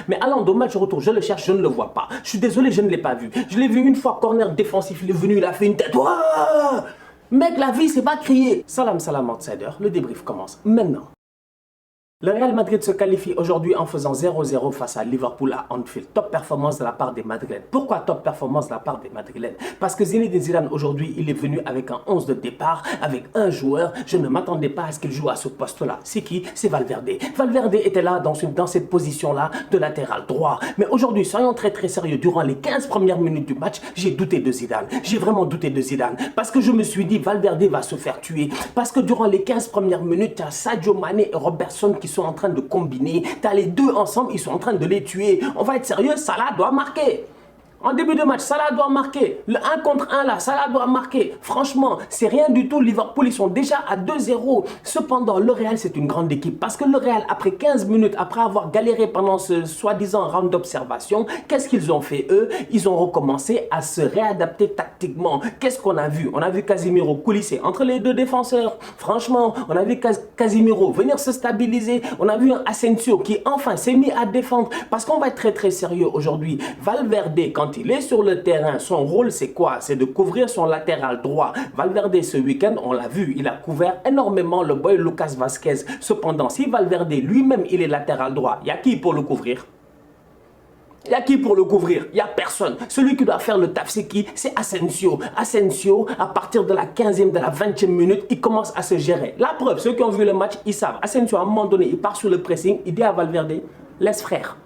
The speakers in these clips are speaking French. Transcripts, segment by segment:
Mais allant au match retour, je le cherche, je ne le vois pas. Je suis désolé, je ne l'ai pas vu. Je l'ai vu une fois, corner défensif, il est venu, il a fait une tête. Ouah, mec, la vie, c'est pas crier. Salam, salam, outsider. Le débrief commence maintenant. Le Real Madrid se qualifie aujourd'hui en faisant 0-0 face à Liverpool à Anfield. Top performance de la part des Madrilènes. Pourquoi top performance de la part des Madrilènes? Parce que Zinedine Zidane aujourd'hui, il est venu avec un 11 de départ, avec un joueur. Je ne m'attendais pas à ce qu'il joue à ce poste-là. C'est qui? C'est Valverde. Valverde était là dans cette position-là de latéral droit. Mais aujourd'hui, soyons très sérieux. Durant les 15 premières minutes du match, j'ai douté de Zidane. J'ai vraiment douté de Zidane. Parce que je me suis dit, Valverde va se faire tuer. Parce que durant les 15 premières minutes, tu as Sadio Mané et Robertson qui sont en train de combiner. Tu as les deux ensemble, ils sont en train de les tuer. On va être sérieux, Salah doit marquer. En début de match, Salah doit marquer. Le 1 contre 1 là, Salah doit marquer. Franchement, c'est rien du tout. Liverpool, ils sont déjà à 2-0. Cependant, le Real, c'est une grande équipe. Parce que le Real, après 15 minutes, après avoir galéré pendant ce soi-disant round d'observation, qu'est-ce qu'ils ont fait eux? Ils ont recommencé à se réadapter tactiquement. Qu'est-ce qu'on a vu? On a vu Casemiro coulisser entre les deux défenseurs. Franchement, on a vu Casemiro venir se stabiliser. On a vu un Asensio qui enfin s'est mis à défendre. Parce qu'on va être très sérieux aujourd'hui. Valverde, quand il est sur le terrain, son rôle c'est quoi? C'est de couvrir son latéral droit. Valverde ce week-end, on l'a vu, il a couvert énormément le boy Lucas Vazquez. Cependant, si Valverde lui-même il est latéral droit, il y a qui pour le couvrir? Il y a qui pour le couvrir? Il n'y a personne. Celui qui doit faire le taf, c'est qui? C'est Asensio. Asensio, à partir de la 15e, de la 20e minute, il commence à se gérer. La preuve, ceux qui ont vu le match, ils savent. Asensio, à un moment donné, il part sur le pressing, il dit à Valverde, laisse frère.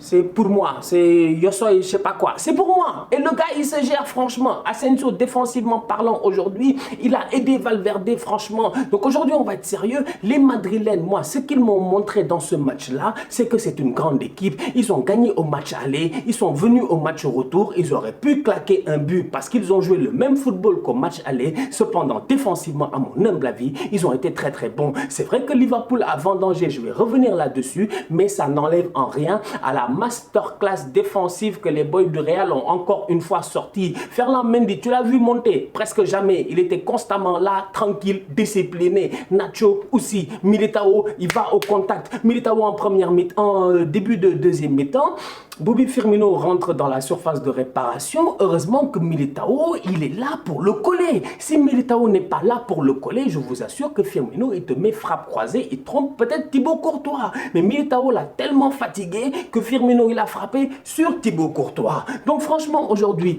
C'est pour moi, c'est Yosoy, je sais pas quoi. C'est pour moi. Et le gars, il se gère franchement. Asensio, défensivement parlant, aujourd'hui, il a aidé Valverde, franchement. Donc aujourd'hui, on va être sérieux. Les Madrilènes, moi, ce qu'ils m'ont montré dans ce match-là, c'est que c'est une grande équipe. Ils ont gagné au match aller. Ils sont venus au match retour. Ils auraient pu claquer un but parce qu'ils ont joué le même football qu'au match aller. Cependant, défensivement, à mon humble avis, ils ont été très bons. C'est vrai que Liverpool a vendangé, je vais revenir là-dessus, mais ça n'enlève en rien à la masterclass défensive que les boys du Real ont encore une fois sorti. Ferland Mendy, tu l'as vu monter? Presque jamais. Il était constamment là, tranquille, discipliné. Nacho aussi. Militao, il va au contact. Militao en première mi-temps, en début de deuxième mi-temps. Bobby Firmino rentre dans la surface de réparation. Heureusement que Militao, il est là pour le coller. Si Militao n'est pas là pour le coller, je vous assure que Firmino, il te met frappe croisée. Il trompe peut-être Thibaut Courtois. Mais Militao l'a tellement fatigué que Firmino, il a frappé sur Thibaut Courtois. Donc franchement, aujourd'hui,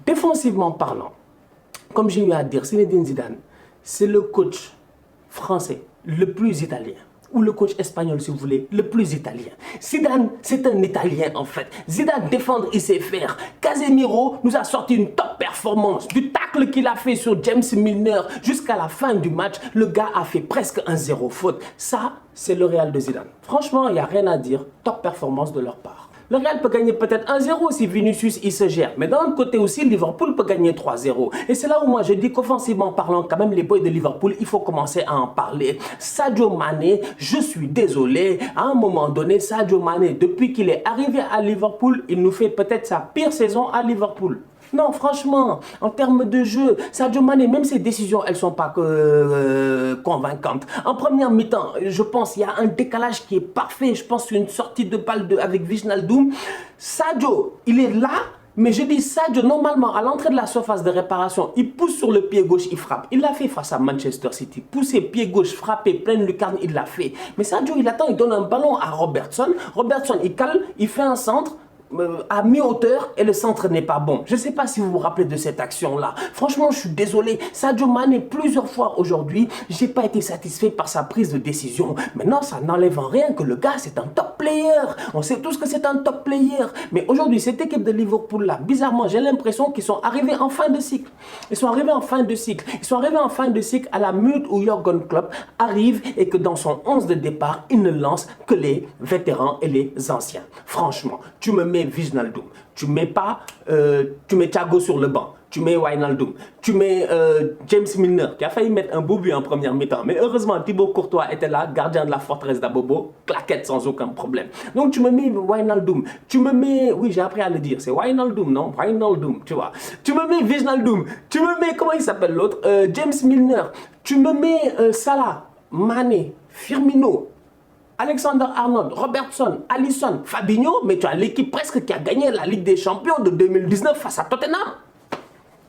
défensivement parlant, comme j'ai eu à dire, Zinedine Zidane, c'est le coach français le plus italien. Ou le coach espagnol, si vous voulez, le plus italien. Zidane, c'est un Italien en fait. Zidane défendre, il sait faire. Casemiro nous a sorti une top performance. Du tacle qu'il a fait sur James Milner jusqu'à la fin du match, le gars a fait presque un 0 faute. Ça, c'est le Real de Zidane. Franchement, il n'y a rien à dire. Top performance de leur part. Le Real peut gagner peut-être 1-0 si Vinicius il se gère. Mais d'un autre côté aussi, Liverpool peut gagner 3-0. Et c'est là où moi je dis qu'offensivement parlant, quand même les boys de Liverpool, il faut commencer à en parler. Sadio Mané, je suis désolé, à un moment donné, Sadio Mané, depuis qu'il est arrivé à Liverpool, il nous fait peut-être sa pire saison à Liverpool. Non, franchement, en termes de jeu, Sadio Mané, même ses décisions, elles ne sont pas convaincantes. En première mi-temps, je pense qu'il y a un décalage qui est parfait. Je pense une sortie de balle avec Wijnaldum. Sadio, il est là. Mais je dis, Sadio, normalement, à l'entrée de la surface de réparation, il pousse sur le pied gauche, il frappe. Il l'a fait face à Manchester City. Pousser pied gauche, frapper, pleine lucarne, il l'a fait. Mais Sadio, il attend, il donne un ballon à Robertson. Robertson, il cale, il fait un centre. À mi-hauteur et le centre n'est pas bon. Je ne sais pas si vous vous rappelez de cette action-là. Franchement, je suis désolé. Sadio Mané, plusieurs fois aujourd'hui, je n'ai pas été satisfait par sa prise de décision. Maintenant, ça n'enlève en rien que le gars, c'est un top player. On sait tous que c'est un top player. Mais aujourd'hui, cette équipe de Liverpool-là, bizarrement, j'ai l'impression qu'ils sont arrivés en fin de cycle. Ils sont arrivés en fin de cycle. Ils sont arrivés en fin de cycle à la minute où Jürgen Klopp arrive et que dans son 11 de départ, il ne lance que les vétérans et les anciens. Franchement, tu me mets Wijnaldum, tu mets Thiago sur le banc, tu mets Wijnaldum, tu mets James Milner qui a failli mettre un beau but en première mi-temps, mais heureusement Thibaut Courtois était là, gardien de la forteresse d'Abobo, claquette sans aucun problème. Donc tu me mets Wijnaldum, tu me mets, oui j'ai appris à le dire, c'est Wijnaldum, non, Wijnaldum, tu vois. Tu me mets Wijnaldum, tu me mets, comment il s'appelle l'autre, James Milner, tu me mets Salah, Mané, Firmino. Alexander-Arnold, Robertson, Alisson, Fabinho, mais tu as l'équipe presque qui a gagné la Ligue des Champions de 2019 face à Tottenham.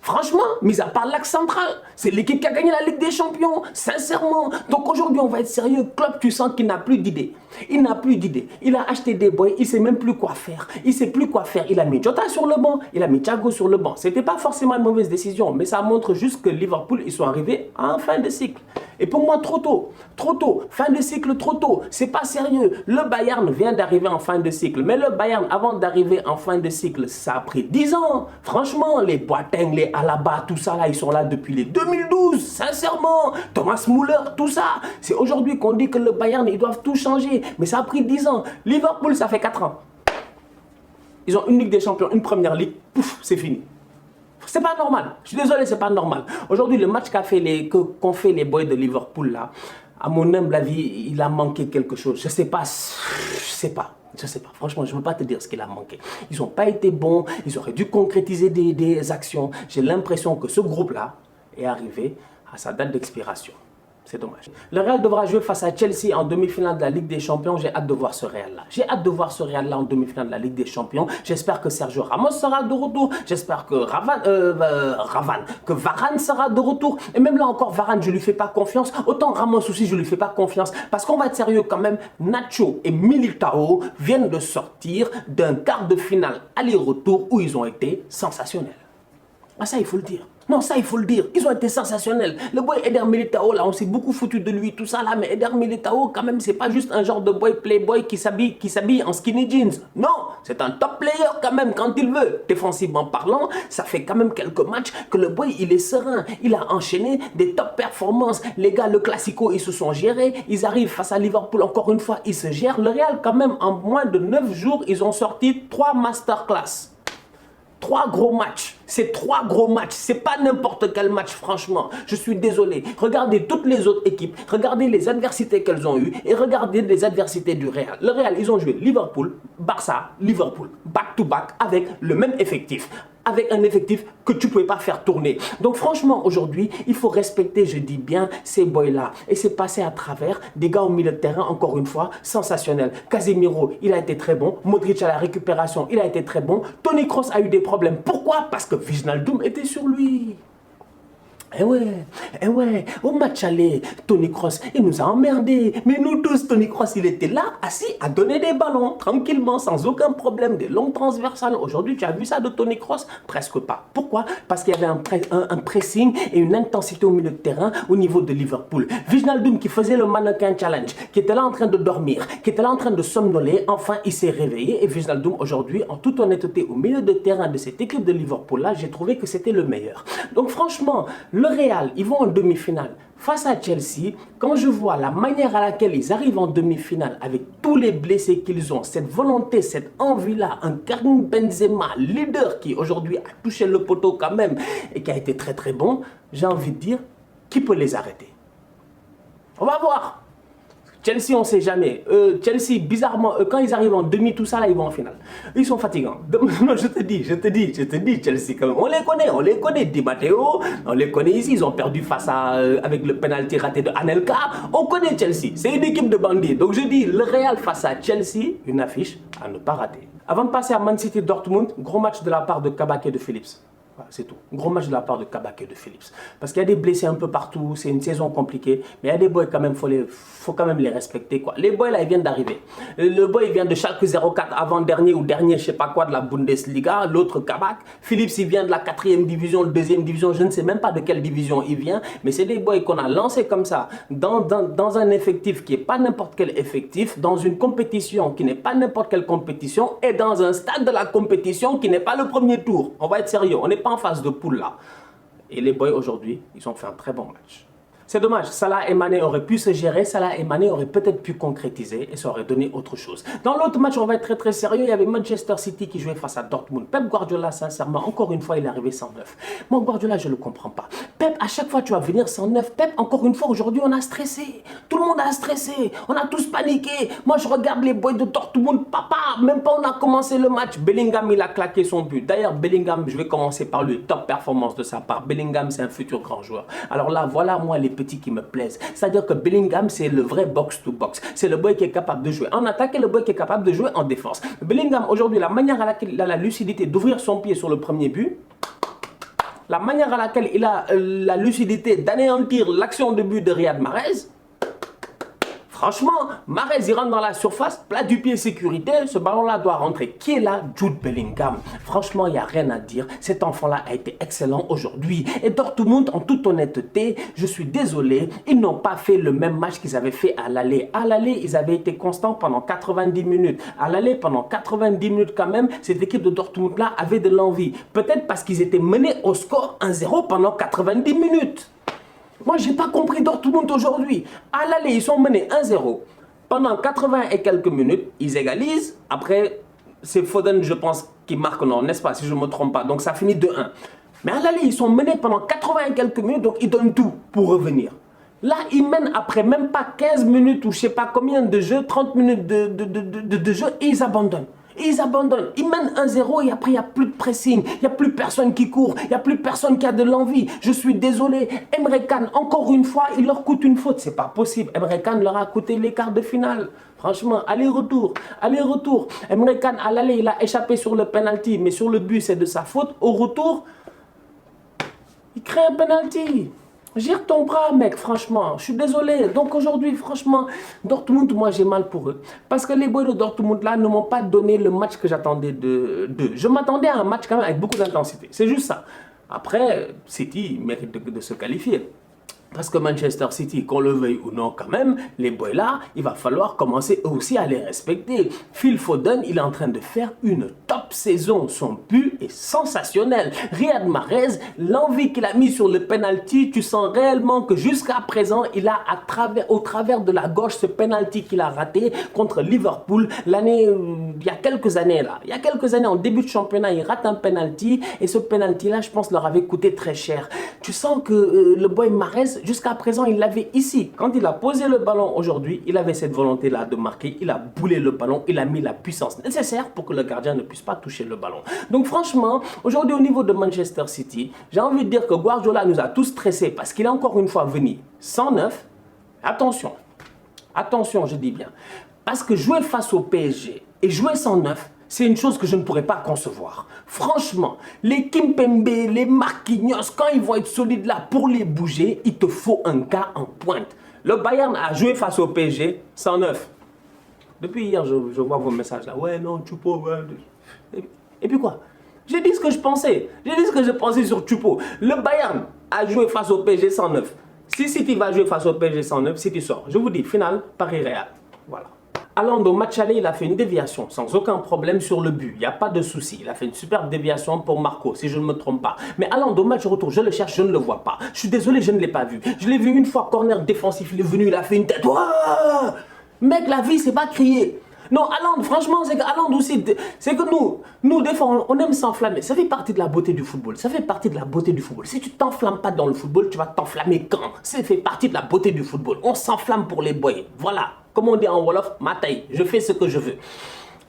Franchement, mis à part l'axe central, c'est l'équipe qui a gagné la Ligue des Champions, sincèrement. Donc aujourd'hui, on va être sérieux. Klopp, tu sens qu'il n'a plus d'idée. Il n'a plus d'idée. Il a acheté des boys, il ne sait même plus quoi faire. Il ne sait plus quoi faire. Il a mis Jota sur le banc, il a mis Thiago sur le banc. Ce n'était pas forcément une mauvaise décision, mais ça montre juste que Liverpool, ils sont arrivés en fin de cycle. Et pour moi, trop tôt. Trop tôt. Fin de cycle, trop tôt. C'est pas sérieux. Le Bayern vient d'arriver en fin de cycle. Mais le Bayern, avant d'arriver en fin de cycle, ça a pris 10 ans. Franchement, les Boateng, les Alaba, tout ça là, ils sont là depuis les 2012. Sincèrement. Thomas Müller, tout ça. C'est aujourd'hui qu'on dit que le Bayern, ils doivent tout changer. Mais ça a pris 10 ans. Liverpool, ça fait 4 ans. Ils ont une Ligue des Champions, une première ligue. Pouf, c'est fini. C'est pas normal. Je suis désolé, c'est pas normal. Aujourd'hui, le match qu'ont fait les boys de Liverpool là, à mon humble avis, il a manqué quelque chose. Je sais pas. Franchement, je ne peux pas te dire ce qu'il a manqué. Ils n'ont pas été bons. Ils auraient dû concrétiser des actions. J'ai l'impression que ce groupe-là est arrivé à sa date d'expiration. C'est dommage. Le Real devra jouer face à Chelsea en demi-finale de la Ligue des Champions. J'ai hâte de voir ce Real-là. J'ai hâte de voir ce Real-là en demi-finale de la Ligue des Champions. J'espère que Sergio Ramos sera de retour. J'espère que Varane sera de retour. Et même là encore, Varane, je ne lui fais pas confiance. Autant Ramos aussi, je ne lui fais pas confiance. Parce qu'on va être sérieux quand même. Nacho et Militao viennent de sortir d'un quart de finale aller-retour où ils ont été sensationnels. Ah ça, il faut le dire. Non, ça, il faut le dire. Ils ont été sensationnels. Le boy Eder Militao, là, on s'est beaucoup foutu de lui, tout ça, là. Mais Eder Militao, quand même, c'est pas juste un genre de boy playboy qui s'habille en skinny jeans. Non, c'est un top player, quand même, quand il veut. Défensivement parlant, ça fait quand même quelques matchs que le boy, il est serein. Il a enchaîné des top performances. Les gars, le Classico, ils se sont gérés. Ils arrivent face à Liverpool, encore une fois, ils se gèrent. Le Real, quand même, en moins de 9 jours, ils ont sorti 3 masterclass. 3 gros matchs, c'est 3 gros matchs, c'est pas n'importe quel match franchement, je suis désolé. Regardez toutes les autres équipes, regardez les adversités qu'elles ont eues et regardez les adversités du Real. Le Real, ils ont joué Liverpool, Barça, Liverpool, back to back avec le même effectif. Avec un effectif que tu ne pouvais pas faire tourner. Donc franchement, aujourd'hui, il faut respecter, je dis bien, ces boys-là. Et c'est passé à travers des gars au milieu de terrain, encore une fois, sensationnels. Casemiro, il a été très bon. Modric à la récupération, il a été très bon. Toni Kroos a eu des problèmes. Pourquoi? Parce que Wijnaldum était sur lui. Eh ouais, au match aller, Toni Kroos, il nous a emmerdés. Mais nous tous, Toni Kroos, il était là, assis, à donner des ballons, tranquillement, sans aucun problème, des longues transversales. Aujourd'hui, tu as vu ça de Toni Kroos? Presque pas. Pourquoi? Parce qu'il y avait un pressing et une intensité au milieu de terrain au niveau de Liverpool. Wijnaldum qui faisait le mannequin challenge, qui était là en train de dormir, qui était là en train de somnoler, enfin, il s'est réveillé. Et Wijnaldum, aujourd'hui, en toute honnêteté, au milieu de terrain de cette équipe de Liverpool-là, j'ai trouvé que c'était le meilleur. Donc franchement, le Real, ils vont en demi-finale face à Chelsea. Quand je vois la manière à laquelle ils arrivent en demi-finale avec tous les blessés qu'ils ont, cette volonté, cette envie-là, un Karim Benzema, leader qui aujourd'hui a touché le poteau quand même et qui a été très très bon, j'ai envie de dire, qui peut les arrêter? On va voir. Chelsea, on ne sait jamais. Chelsea, bizarrement, quand ils arrivent en demi, tout ça, là, ils vont en finale. Ils sont fatigants. Non, je te dis, Chelsea, quand même. On les connaît. Di Matteo, on les connaît ici. Ils ont perdu face à, avec le penalty raté de Anelka. On connaît Chelsea. C'est une équipe de bandits. Donc, je dis, le Real face à Chelsea, une affiche à ne pas rater. Avant de passer à Man City Dortmund, gros match de la part de Kabak et de Phillips. Voilà, c'est tout. Gros match de la part de Kabak et de Phillips. Parce qu'il y a des blessés un peu partout, c'est une saison compliquée, mais il y a des boys quand même, faut quand même les respecter, quoi. Les boys là, ils viennent d'arriver. Le boy, il vient de Schalke 04, avant-dernier ou dernier, je sais pas quoi, de la Bundesliga. L'autre Kabak. Phillips, il vient de la 4e division, 2e division, je ne sais même pas de quelle division il vient, mais c'est des boys qu'on a lancés comme ça, dans un effectif qui n'est pas n'importe quel effectif, dans une compétition qui n'est pas n'importe quelle compétition, et dans un stade de la compétition qui n'est pas le premier tour. On va être sérieux, on n'est pas en phase de poule là. Et les boys aujourd'hui, ils ont fait un très bon match. C'est dommage, Salah et Mané auraient pu se gérer, Salah et Mané auraient peut-être pu concrétiser et ça aurait donné autre chose. Dans l'autre match, on va être très très sérieux, il y avait Manchester City qui jouait face à Dortmund. Pep Guardiola, sincèrement, encore une fois, il est arrivé sans neuf. Moi, Guardiola, je ne le comprends pas. Pep, à chaque fois, tu vas venir sans neuf. Pep, encore une fois, aujourd'hui, on a stressé. Tout le monde a stressé. On a tous paniqué. Moi, je regarde les boys de Dortmund. Papa, même pas on a commencé le match. Bellingham, il a claqué son but. D'ailleurs, Bellingham, je vais commencer par lui. Top performance de sa part. Bellingham, c'est un futur grand joueur. Alors là, voilà, moi, les petits qui me plaisent. C'est-à-dire que Bellingham, c'est le vrai box-to-box. C'est le boy qui est capable de jouer en attaque et le boy qui est capable de jouer en défense. Bellingham, aujourd'hui, la manière à laquelle il a la lucidité d'ouvrir son pied sur le premier but, la manière à laquelle il a la lucidité d'anéantir l'action de but de Riyad Mahrez, franchement, Mahrez, il rentre dans la surface, plat du pied sécurité, ce ballon-là doit rentrer. Qui est là? Jude Bellingham. Franchement, il n'y a rien à dire. Cet enfant-là a été excellent aujourd'hui. Et Dortmund, en toute honnêteté, je suis désolé, ils n'ont pas fait le même match qu'ils avaient fait à l'aller. À l'aller, ils avaient été constants pendant 90 minutes. À l'aller, pendant 90 minutes quand même, cette équipe de Dortmund-là avait de l'envie. Peut-être parce qu'ils étaient menés au score 1-0 pendant 90 minutes. Moi, je n'ai pas compris Dortmund aujourd'hui. À l'aller, ils sont menés 1-0. Pendant 80 et quelques minutes, ils égalisent. Après, c'est Foden, je pense, qui marque, non, n'est-ce pas, si je ne me trompe pas. Donc, ça finit 2-1. Mais à l'aller, ils sont menés pendant 80 et quelques minutes, donc ils donnent tout pour revenir. Là, ils mènent après même pas 15 minutes ou je ne sais pas combien de jeux, 30 minutes de jeu, et ils abandonnent. Ils abandonnent, ils mènent 1-0 et après il n'y a plus de pressing, il n'y a plus personne qui court, il n'y a plus personne qui a de l'envie. Je suis désolé, Emre Can, encore une fois, il leur coûte une faute. C'est pas possible, Emre Can leur a coûté les quarts de finale. Franchement, aller-retour, aller-retour. Emre Can, à l'aller, il a échappé sur le penalty, mais sur le but, c'est de sa faute. Au retour, il crée un penalty. Gire ton bras, mec, franchement. Je suis désolé. Donc aujourd'hui, franchement, Dortmund, moi, j'ai mal pour eux. Parce que les boys de Dortmund, là, ne m'ont pas donné le match que j'attendais d'eux. Je m'attendais à un match quand même avec beaucoup d'intensité. C'est juste ça. Après, City mérite de se qualifier. Parce que Manchester City, qu'on le veuille ou non quand même, les boys là, il va falloir commencer aussi à les respecter. Phil Foden, il est en train de faire une top saison. Son but est sensationnel. Riyad Mahrez, l'envie qu'il a mis sur le penalty, tu sens réellement que jusqu'à présent, il a au travers de la gauche ce penalty qu'il a raté contre Liverpool l'année, il y a quelques années là. Il y a quelques années, en début de championnat, il rate un penalty et ce penalty là, je pense, leur avait coûté très cher. Tu sens que le boy Mahrez, jusqu'à présent, il l'avait ici. Quand il a posé le ballon aujourd'hui, il avait cette volonté-là de marquer. Il a boulé le ballon. Il a mis la puissance nécessaire pour que le gardien ne puisse pas toucher le ballon. Donc franchement, aujourd'hui au niveau de Manchester City, j'ai envie de dire que Guardiola nous a tous stressés parce qu'il est encore une fois venu 109. Attention, attention, je dis bien. Parce que jouer face au PSG et jouer 109, c'est une chose que je ne pourrais pas concevoir. Franchement, les Kimpembe, les Marquinhos, quand ils vont être solides là pour les bouger, il te faut un gars en pointe. Le Bayern a joué face au PSG, 109. Depuis hier, je vois vos messages là. Ouais, non, Choupo, ouais. Et puis quoi? J'ai dit ce que je pensais. J'ai dit ce que je pensais sur Choupo. Le Bayern a joué face au PSG 109. Si City va jouer face au PSG 109, City sort. Je vous dis, finale, Paris-Real. Voilà. Haaland, au match aller, il a fait une déviation sans aucun problème sur le but. Il n'y a pas de souci. Il a fait une superbe déviation pour Marco, si je ne me trompe pas. Mais Haaland, au match retour, je le cherche, je ne le vois pas. Je suis désolé, je ne l'ai pas vu. Je l'ai vu une fois, corner défensif, il est venu, il a fait une tête. Ouah, mec, la vie, c'est pas crier. Non, Haaland, franchement, c'est que Haaland aussi, c'est que nous, des fois, on aime s'enflammer. Ça fait partie de la beauté du football. Ça fait partie de la beauté du football. Si tu t'enflammes pas dans le football, tu vas t'enflammer quand? Ça fait partie de la beauté du football. On s'enflamme pour les boys. Voilà. Comme on dit en Wolof, ma taille, je fais ce que je veux.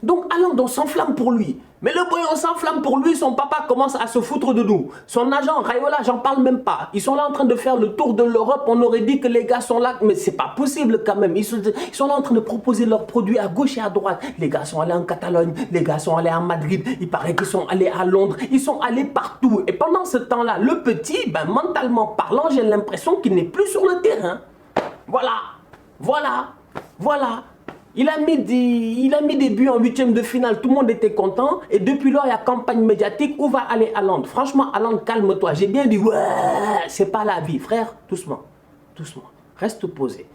Donc Haaland, on s'enflamme pour lui. Mais le boy, on s'enflamme pour lui, son papa commence à se foutre de nous. Son agent, Raiola, j'en parle même pas. Ils sont là en train de faire le tour de l'Europe. On aurait dit que les gars sont là, mais c'est pas possible quand même. Ils sont là en train de proposer leurs produits à gauche et à droite. Les gars sont allés en Catalogne, les gars sont allés à Madrid. Il paraît qu'ils sont allés à Londres. Ils sont allés partout. Et pendant ce temps-là, le petit, mentalement parlant, j'ai l'impression qu'il n'est plus sur le terrain. Voilà, voilà. Voilà, il a mis des buts en huitième de finale, tout le monde était content. Et depuis lors, il y a campagne médiatique, où va aller Haaland? Franchement, Haaland, calme-toi. J'ai bien dit, ouais, c'est pas la vie, frère. Doucement, doucement, reste posé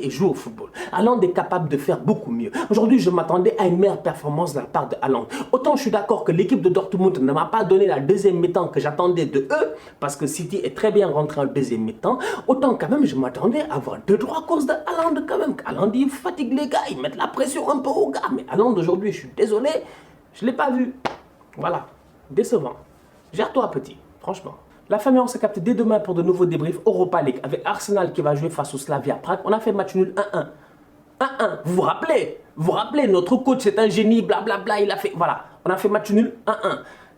et joue au football. Haaland est capable de faire beaucoup mieux. Aujourd'hui, je m'attendais à une meilleure performance de la part de Haaland. Autant je suis d'accord que l'équipe de Dortmund ne m'a pas donné la deuxième mi-temps que j'attendais de eux, parce que City est très bien rentré en deuxième mi-temps, autant quand même je m'attendais à avoir 2-3 courses de Haaland quand même. Haaland, il fatigue les gars, ils mettent la pression un peu aux gars. Mais Haaland aujourd'hui, je suis désolé, je ne l'ai pas vu. Voilà, décevant. Gère-toi petit, franchement. La famille, on se capte dès demain pour de nouveaux débriefs Europa League avec Arsenal qui va jouer face au Slavia Prague. On a fait match nul 1-1. 1-1. Vous vous rappelez, notre coach c'est un génie, blablabla, il a fait, voilà. On a fait match nul 1-1.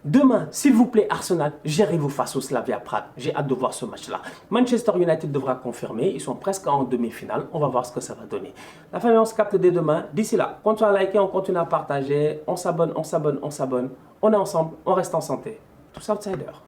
Demain, s'il vous plaît, Arsenal, gérez-vous face au Slavia Prague. J'ai hâte de voir ce match-là. Manchester United devra confirmer. Ils sont presque en demi-finale. On va voir ce que ça va donner. La famille, on se capte dès demain. D'ici là, continue à liker, on continue à partager. On s'abonne, on s'abonne, on s'abonne. On est ensemble, on reste en santé. Tous outsiders.